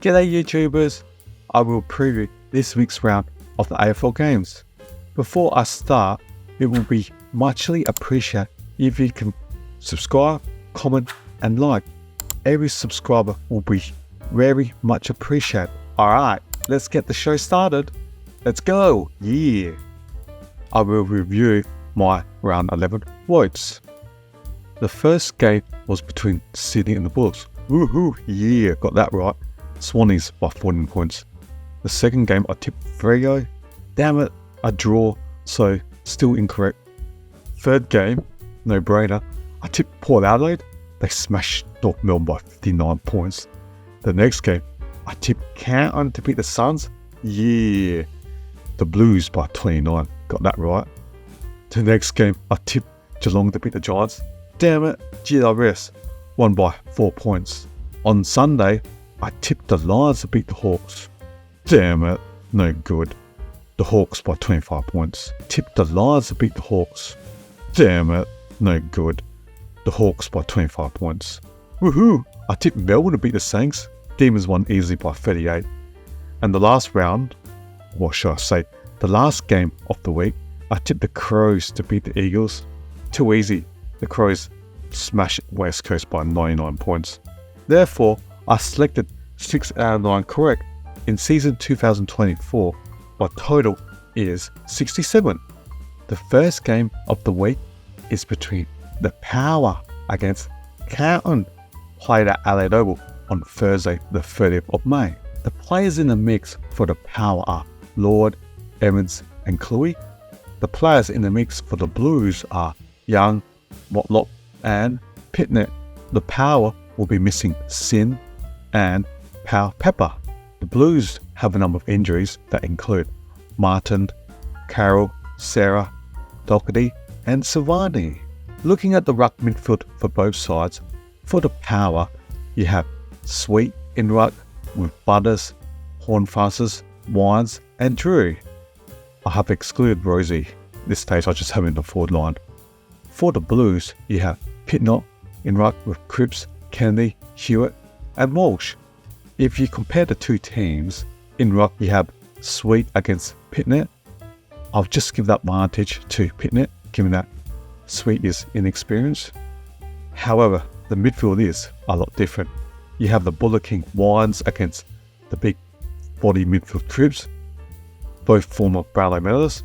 G'day YouTubers, I will preview this week's round of the AFL games. Before I start, it will be muchly appreciated if you can subscribe, comment and like. Every subscriber will be very much appreciated. Alright, let's get the show started. Let's go! Yeah! I will review my round 11 votes. The first game was between Sydney and the Bulldogs. Woohoo! Yeah, got that right. Swannies by 14 points. The second game I tipped Freo. Damn it, a draw, so still incorrect. Third game, no brainer. I tipped Port Adelaide. They smashed North Melbourne by 59 points. The next game, I tipped Carlton to beat the Suns. Yeah, the Blues by 29. Got that right. The next game, I tipped Geelong to beat the Giants. Damn it, GWS won by 4 points. On Sunday, I tipped the Lions to beat the Hawks. Damn it, no good. The Hawks by 25 points. Tipped the Lions to beat the Hawks. Damn it, no good. The Hawks by 25 points. Woohoo! I tipped Melbourne to beat the Saints. Demons won easily by 38. And the last round, what should I say, the last game of the week, I tipped the Crows to beat the Eagles. Too easy. The Crows smashed West Coast by 99 points. Therefore, I selected 6 out of 9 correct. In season 2024, my total is 67. The first game of the week is between the Power against Carlton, played at Adelaide Oval on Thursday the 30th of May. The players in the mix for the Power are Lord, Evans and Cluey. The players in the mix for the Blues are Young, Motlop and Pitnet. The Power will be missing Sin and Power Pepper. The Blues have a number of injuries that include Martin, Carroll, Sarah, Doherty and Savani. Looking at the ruck midfield for both sides, for the Power, you have Sweet in ruck with Butters, Hornfasters, Wines and Drew. I have excluded Rosie. This stage I just have in the forward line. For the Blues, you have Pitnot in ruck with Cripps, Kennedy, Hewitt and Walsh. If you compare the two teams, in ruck you have Sweet against Pitnet. I'll just give that advantage to Pitnet, given that Sweet is inexperienced. However, the midfield is a lot different. You have the Bullet King Wines against the big body midfield Cripps, both former Brownlow medalists.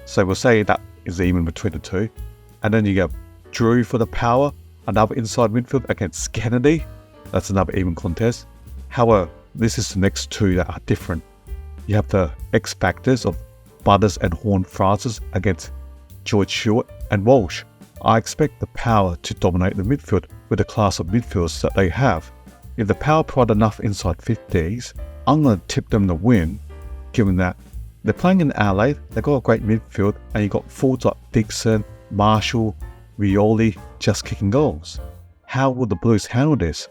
So we'll say that is even between the two. And then you have Drew for the Power, another inside midfield against Kennedy. That's another even contest. However, this is the next two that are different. You have the X Factors of Butters and Horn-Francis against George Stewart and Walsh. I expect the Power to dominate the midfield with the class of midfielders that they have. If the Power provide enough inside 50s, I'm going to tip them to win, given that they're playing in Adelaide, they've got a great midfield, and you've got forwards like Dixon, Marshall, Rioli just kicking goals. How will the Blues handle this?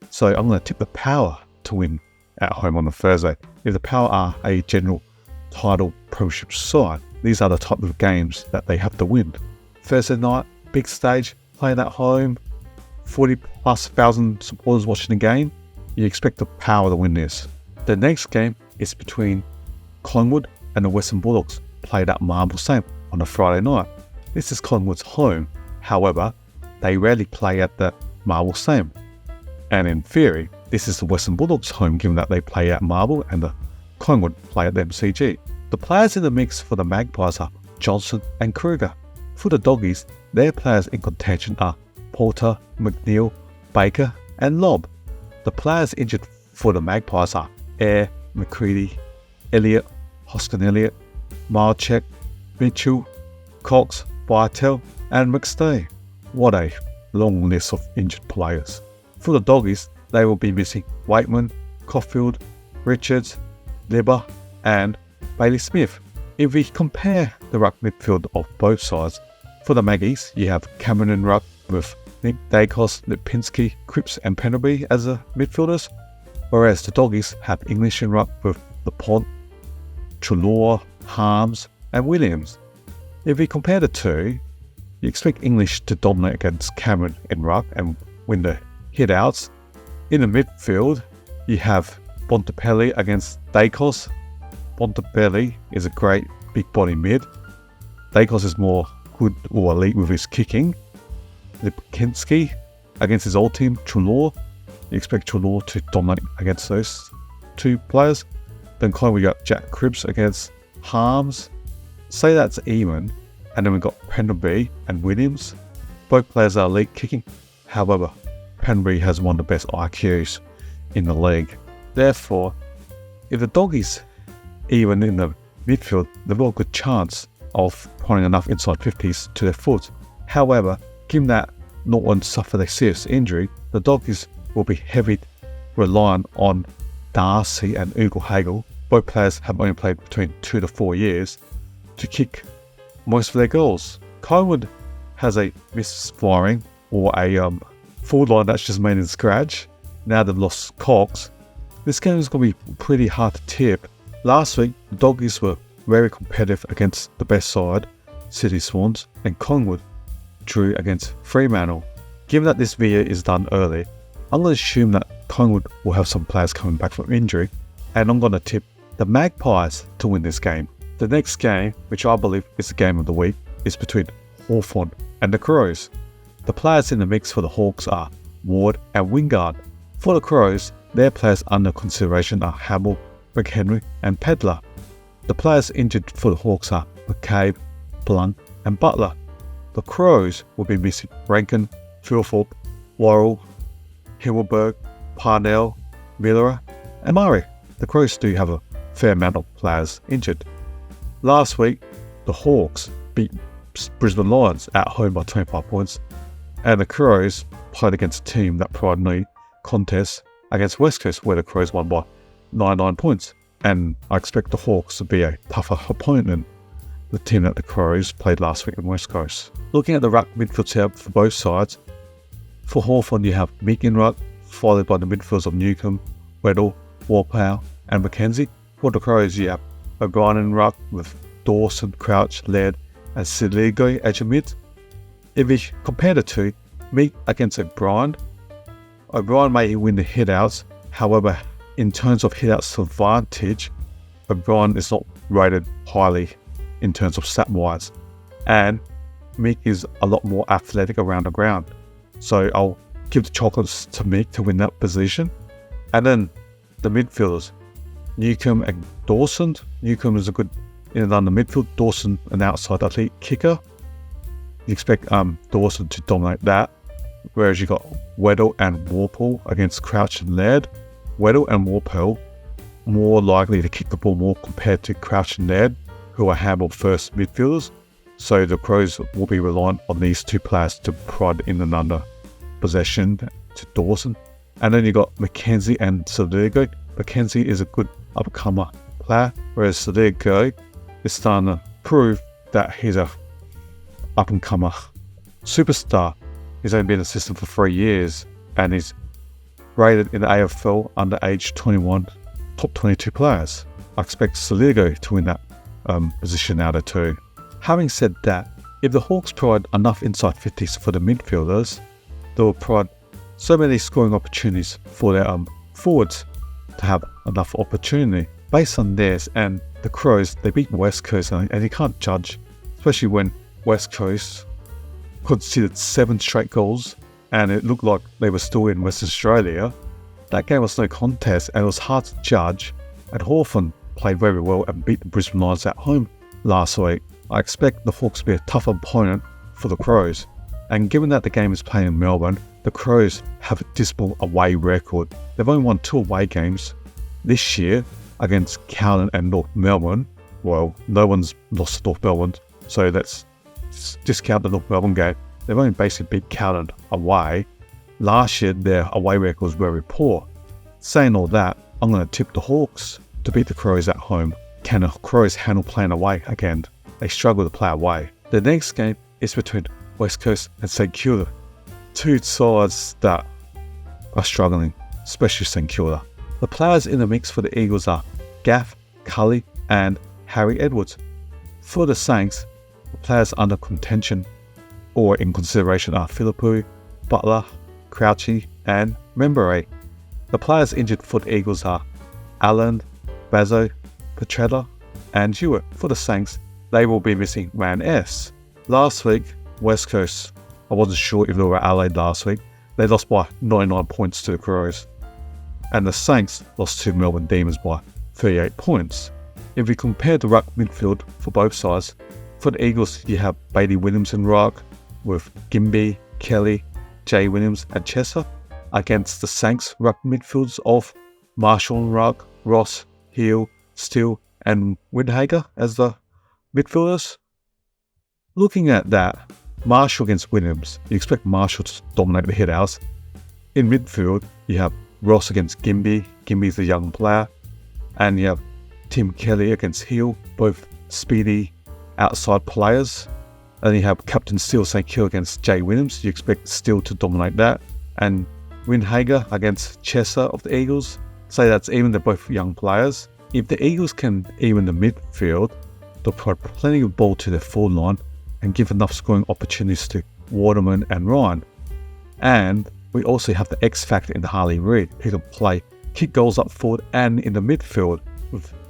So I'm going to tip the Power to win at home on the Thursday. If the Power are a general title premiership side, these are the type of games that they have to win. Thursday night, big stage, playing at home, 40,000+ supporters watching the game. You expect the Power to win this. The next game is between Collingwood and the Western Bulldogs, played at Marble Saint on a Friday night. This is Collingwood's home. However, they rarely play at the Marble Saint. And in theory, this is the Western Bulldogs' home, given that they play at Marble and the Collingwood play at the MCG. The players in the mix for the Magpies are Johnson and Kruger. For the Doggies, their players in contention are Porter, McNeil, Baker and Lobb. The players injured for the Magpies are Eyre, McCready, Elliott, Hoskin Elliott, Milchek, Mitchell, Cox, Bartel and McStay. What a long list of injured players. For the Doggies, they will be missing Waitman, Caulfield, Richards, Libber and Bailey Smith. If we compare the ruck midfield of both sides, for the Maggies, you have Cameron in ruck with Nick Dacos, Lipinski, Cripps and Penderby as the midfielders, whereas the Doggies have English in ruck with LaPont, Treloar, Harms and Williams. If we compare the two, you expect English to dominate against Cameron in ruck and win the hit-outs. In the midfield, you have Bontempelli against Dacos. Bontempelli is a great big body mid. Dacos is more good or elite with his kicking. Lipkinski against his old team, Trelaw. You expect Trelaw to dominate against those two players. Then we got Jack Cripps against Harms. Say that's even. And then we got Pendlebury and Williams. Both players are elite kicking. However, Pendlebury has one of the best IQs in the league. Therefore, if the Doggies even in the midfield, they've got a good chance of putting enough inside 50s to their foot. However, given that not one suffered a serious injury, the Doggies will be heavily reliant on Darcy and Ugle Hagel. Both players have only played between 2 to 4 years to kick most of their goals. Collingwood has a misfiring or a forward line that's just made in scratch. Now they've lost Cox. This game is going to be pretty hard to tip. Last week, the Doggies were very competitive against the best side, City Swans, and Collingwood drew against Fremantle. Given that this video is done early, I'm going to assume that Collingwood will have some players coming back from injury, and I'm going to tip the Magpies to win this game. The next game, which I believe is the game of the week, is between Hawthorn and the Crows. The players in the mix for the Hawks are Ward and Wingard. For the Crows, their players under consideration are Hamill, McHenry and Pedler. The players injured for the Hawks are McCabe, Blunt and Butler. The Crows will be missing Rankin, Philthorpe, Worrell, Himmelberg, Parnell, Miller and Murray. The Crows do have a fair amount of players injured. Last week, the Hawks beat Brisbane Lions at home by 25 points, and the Crows played against a team that provided no contest against West Coast, where the Crows won by 99 points. And I expect the Hawks to be a tougher opponent than the team that the Crows played last week in West Coast. Looking at the ruck midfield setup for both sides, for Hawthorn you have Meek in ruck, followed by the midfielders of Newcombe, Weddle, Warpow and McKenzie. For the Crows you have O'Brien in ruck with Dawson, Crouch, Laird and Siligo as your mid. If we compare the two, Meek against O'Brien may win the hit-outs. However, in terms of hit-outs advantage, O'Brien is not rated highly in terms of stat-wise, and Meek is a lot more athletic around the ground. So I'll give the chocolates to Meek to win that position. And then the midfielders, Newcombe and Dawson. Newcombe is a good in and under midfield. Dawson, an outside elite kicker. You expect Dawson to dominate that. Whereas you got Weddle and Warpool against Crouch and Laird. Weddle and Warpool more likely to kick the ball more compared to Crouch and Laird, who are handball first midfielders. So the Crows will be reliant on these two players to prod in and under possession to Dawson. And then you got McKenzie and Siligo. McKenzie is a good up-and-comer player, whereas Siligo is starting to prove that he's a up-and-comer superstar. He's only been an assistant for 3 years and he's rated in the AFL under age 21 top 22 players. I expect Siligo to win that position out of two. Having said that, if the Hawks provide enough inside 50s for the midfielders, they will provide so many scoring opportunities for their forwards to have enough opportunity. Based on this and the Crows, they beat West Coast and you can't judge, especially when West Coast conceded 7 straight goals and it looked like they were still in Western Australia. That game was no contest and it was hard to judge, and Hawthorn played very well and beat the Brisbane Lions at home last week. I expect the Hawks to be a tough opponent for the Crows, and given that the game is played in Melbourne, the Crows have a dismal away record. They've only won 2 away games this year against Carlton and North Melbourne. Well, no one's lost to North Melbourne, so let's discount the North Melbourne game. They've only basically beat Carlton away. Last year, their away record was very poor. Saying all that, I'm going to tip the Hawks to beat the Crows at home. Can the Crows handle playing away again? They struggle to play away. The next game is between West Coast and St Kilda. 2 sides that are struggling, especially St Kilda. The players in the mix for the Eagles are Gaff, Cully and Harry Edwards. For the Saints, the players under contention or in consideration are Philippou, Butler, Crouchy and Membury. The players injured for the Eagles are Allen, Bazo, Petrella, and Hewitt. For the Saints, they will be missing Van S. Last week, West Coast, I wasn't sure if they were Adelaide last week, they lost by 99 points to the Crows. And the Saints lost to Melbourne Demons by 38 points. If we compare the ruck midfield for both sides, for the Eagles you have Bailey Williams in ruck with Gimby, Kelly, Jay Williams and Chesser, against the Saints ruck midfields of Marshall in ruck, Ross, Hill, Steele and Windhager as the midfielders. Looking at that, Marshall against Williams, you expect Marshall to dominate the hit-outs. In midfield, you have Ross against Gimby. Gimby's a young player. And you have Tim Kelly against Hill, both speedy outside players. And you have Captain Steele St. Kilda against Jay Williams. You expect Steele to dominate that. And Windhager against Chesser of the Eagles. Say that's even, they're both young players. If the Eagles can even the midfield, they'll provide plenty of ball to their forward line and give enough scoring opportunities to Waterman and Ryan. And we also have the X factor in the Harley Reid, who can play kick goals up forward and in the midfield.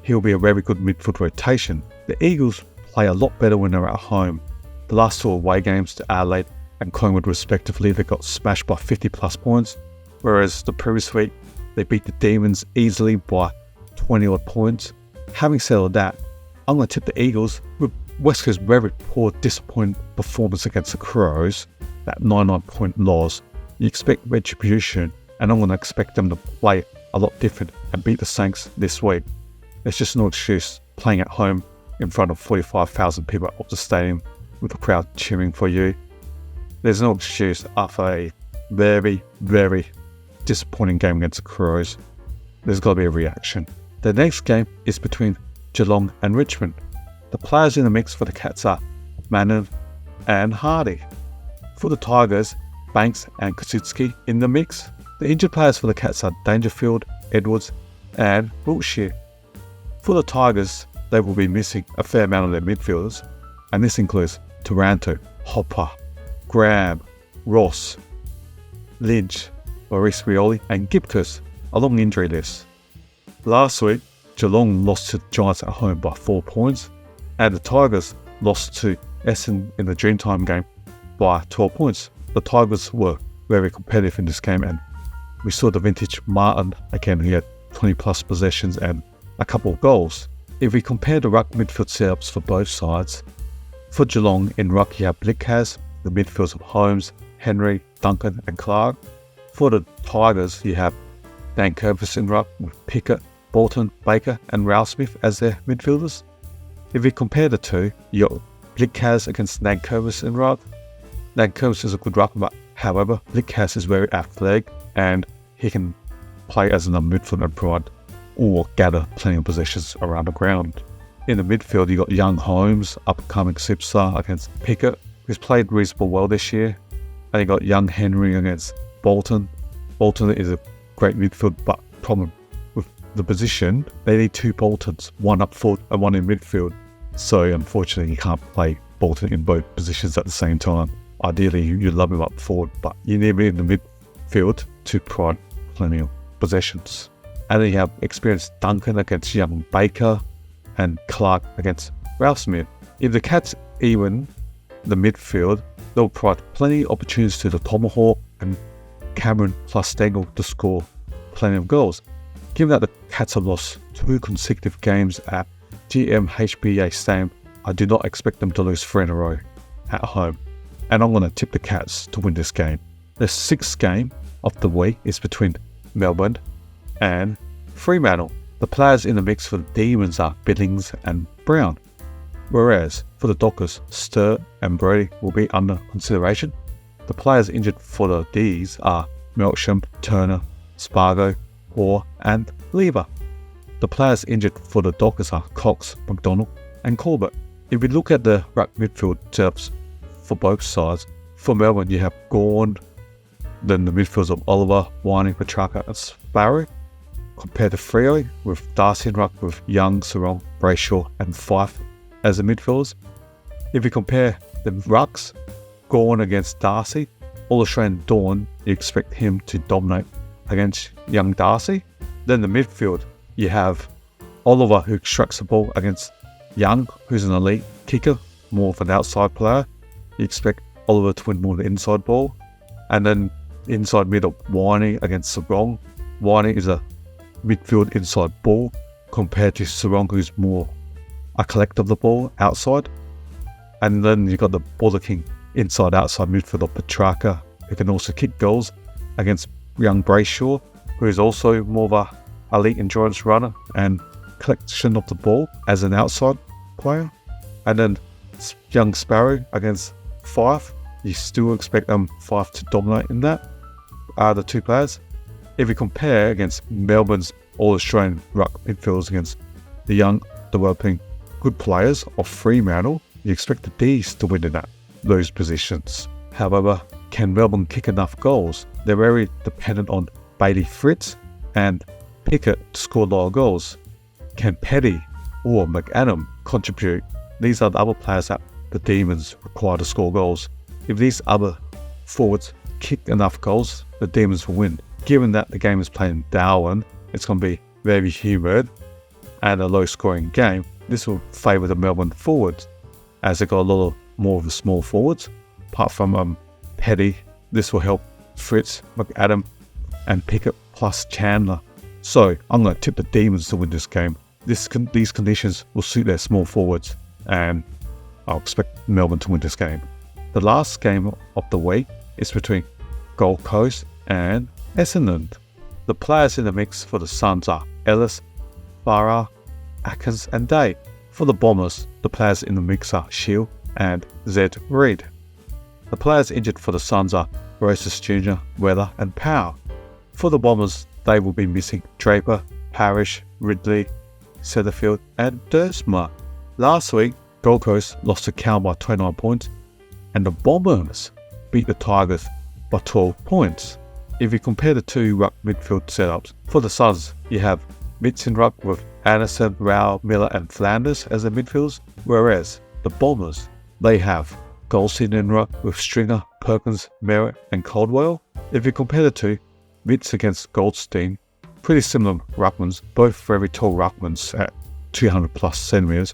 He'll be a very good midfield rotation. The Eagles play a lot better when they're at home. The last two away games to Adelaide and Collingwood respectively, they got smashed by 50 plus points, whereas the previous week they beat the Demons easily by 20 odd points. Having said all that, I'm going to tip the Eagles with West Coast's very poor, disappointing performance against the Crows, that 99-point loss. You expect retribution, and I'm going to expect them to play a lot different and beat the Saints this week. There's just no excuse playing at home in front of 45,000 people at the stadium with the crowd cheering for you. There's no excuse after a very, very disappointing game against the Crows. There's got to be a reaction. The next game is between Geelong and Richmond. The players in the mix for the Cats are Mannon and Hardy. For the Tigers, Banks and Kositsky in the mix. The injured players for the Cats are Dangerfield, Edwards and Wiltshire. For the Tigers, they will be missing a fair amount of their midfielders, and this includes Taranto, Hopper, Graham, Ross, Lynch, Maurice Rioli and Gibcus, a long injury list. Last week, Geelong lost to the Giants at home by 4 points, and the Tigers lost to Essendon in the Dreamtime game by 12 points. The Tigers were very competitive in this game, and we saw the vintage Martin again. He had 20 plus possessions and a couple of goals. If we compare the ruck midfield setups for both sides, for Geelong in ruck you have Blickhaz, the midfields of Holmes, Henry, Duncan and Clark. For the Tigers you have Dan Curvis in ruck with Pickett, Bolton, Baker and Ralsmith as their midfielders. If we compare the two, you got Blickhaz against Nankervis in ruck. Nankervis is a good ruckman, but however, Blickhaz is very athletic and he can play as a midfielder and provide or gather plenty of possessions around the ground. In the midfield, you got young Holmes, upcoming superstar against Pickett, who's played reasonably well this year. And you got young Henry against Bolton. Bolton is a great midfield, but problem with the position, they need two Boltons, one up forward and one in midfield. So unfortunately, you can't play Bolton in both positions at the same time. Ideally, you love him up forward, but you need him in the midfield to provide plenty of possessions. And then you have experienced Duncan against young Baker and Clark against Ralph Smith. If the Cats even the midfield, they'll provide plenty of opportunities to the Tomahawk and Cameron plus Stengel to score plenty of goals. Given that the Cats have lost 2 consecutive games at GMHBA Stadium, I do not expect them to lose 3 in a row at home. And I'm going to tip the Cats to win this game. The 6th game of the week is between Melbourne and Fremantle. The players in the mix for the Demons are Billings and Brown, whereas for the Dockers, Sturt and Brody will be under consideration. The players injured for the D's are Melksham, Turner, Spargo, Hoare and Lever. The players injured for the Dockers are Cox, McDonald and Corbett. If we look at the ruck midfield setups for both sides, for Melbourne you have Gawn, then the midfields of Oliver, Whining, Petrarca and Sparrow, compared to Freo with Darcy and ruck with Young, Sarong, Brayshaw and Fife as the midfielders. If we compare the rucks, Gawn against Darcy, All Australian Dawn, you expect him to dominate against young Darcy. Then the midfield, you have Oliver, who extracts the ball, against Young, who's an elite kicker, more of an outside player. You expect Oliver to win more of the inside ball. And then inside middle, Winey against Sarong. Winey is a midfield inside ball compared to Sarong, who's more a collector of the ball outside. And then you've got the Border King inside outside midfielder Petrarca, who can also kick goals, against young Brayshaw, who is also more of a elite endurance runner and collection of the ball as an outside player. And then young Sparrow against Fife. You still expect Fife to dominate in that. The two players. If you compare against Melbourne's All-Australian ruck midfielders against the young developing good players of Fremantle, you expect the D's to win in those positions. However, can Melbourne kick enough goals? They're very dependent on Bailey Fritz and Pickett to score a lot of goals. Can Petty or McAdam contribute? These are the other players that the Demons require to score goals. If these other forwards kick enough goals, the Demons will win. Given that the game is played in Darwin, it's going to be very humid and a low-scoring game. This will favour the Melbourne forwards, as they got a lot more of the small forwards. Apart from Petty, this will help Fritz, McAdam, and Pickett plus Chandler. So I'm going to tip the Demons to win this game. These conditions will suit their small forwards, and I'll expect Melbourne to win this game. The last game of the week is between Gold Coast and Essendon. The players in the mix for the Suns are Ellis, Farah, Atkins and Day. For the Bombers, the players in the mix are Shield and Zed Reed. The players injured for the Suns are Rosas Jr., Weather and Powell. For the Bombers, they will be missing Draper, Parrish, Ridley, Setterfield and Dursma. Last week, Gold Coast lost to Cal by 29 points and the Bombers beat the Tigers by 12 points. If you compare the two ruck midfield setups, for the Suns, you have Mitts in ruck with Anderson, Rao, Miller and Flanders as the midfielders, whereas the Bombers, they have Goldstein in ruck with Stringer, Perkins, Merritt and Caldwell. If you compare the two, Mitts against Goldstein, pretty similar ruckmans, both very tall ruckmans at 200 plus centimetres.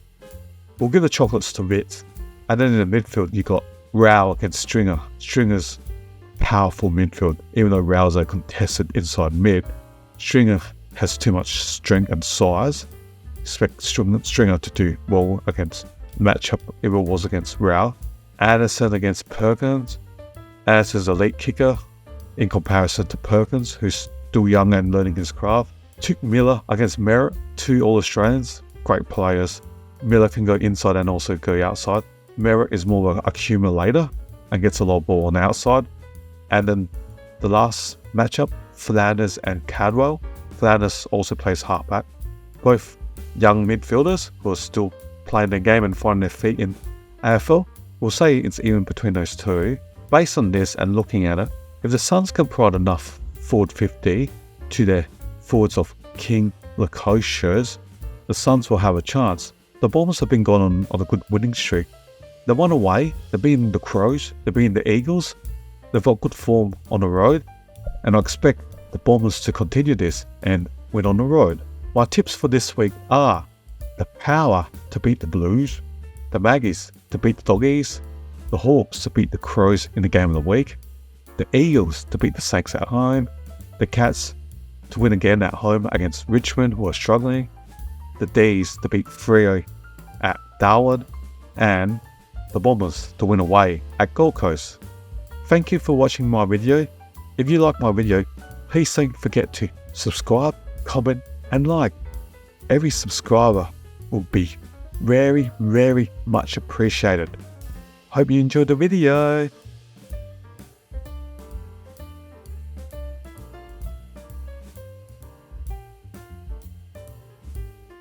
We'll give the chocolates to Mitts. And then in the midfield, you got Rao against Stringer. Stringer's powerful midfield, even though Rao's a contested inside mid. Stringer has too much strength and size. Expect Stringer to do well against the matchup if it was against Rao. Anderson against Perkins. Anderson's elite kicker in comparison to Perkins, who's still young and learning his craft. Took Miller against Merritt, two All-Australians, great players. Miller can go inside and also go outside. Merritt is more of an accumulator and gets a lot of ball on the outside. And then the last matchup, Flanders and Cadwell. Flanders also plays halfback. Both young midfielders who are still playing their game and finding their feet in AFL. We'll say it's even between those two. Based on this and looking at it, if the Suns can provide enough forward 50 to their forwards of King, Lukosius, the Suns will have a chance. The Bombers have been gone on a good winning streak. They won away, they've beaten the Crows, they've beaten the Eagles, they've got good form on the road, and I expect the Bombers to continue this and win on the road. My tips for this week are the Power to beat the Blues, the Maggies to beat the Doggies, the Hawks to beat the Crows in the game of the week, the Eagles to beat the Saints at home, the Cats to win again at home against Richmond, who are struggling, the D's to beat Freo at Darwin, and the Bombers to win away at Gold Coast. Thank you for watching my video. If you like my video, please don't forget to subscribe, comment and like. Every subscriber will be very, very much appreciated. Hope you enjoyed the video.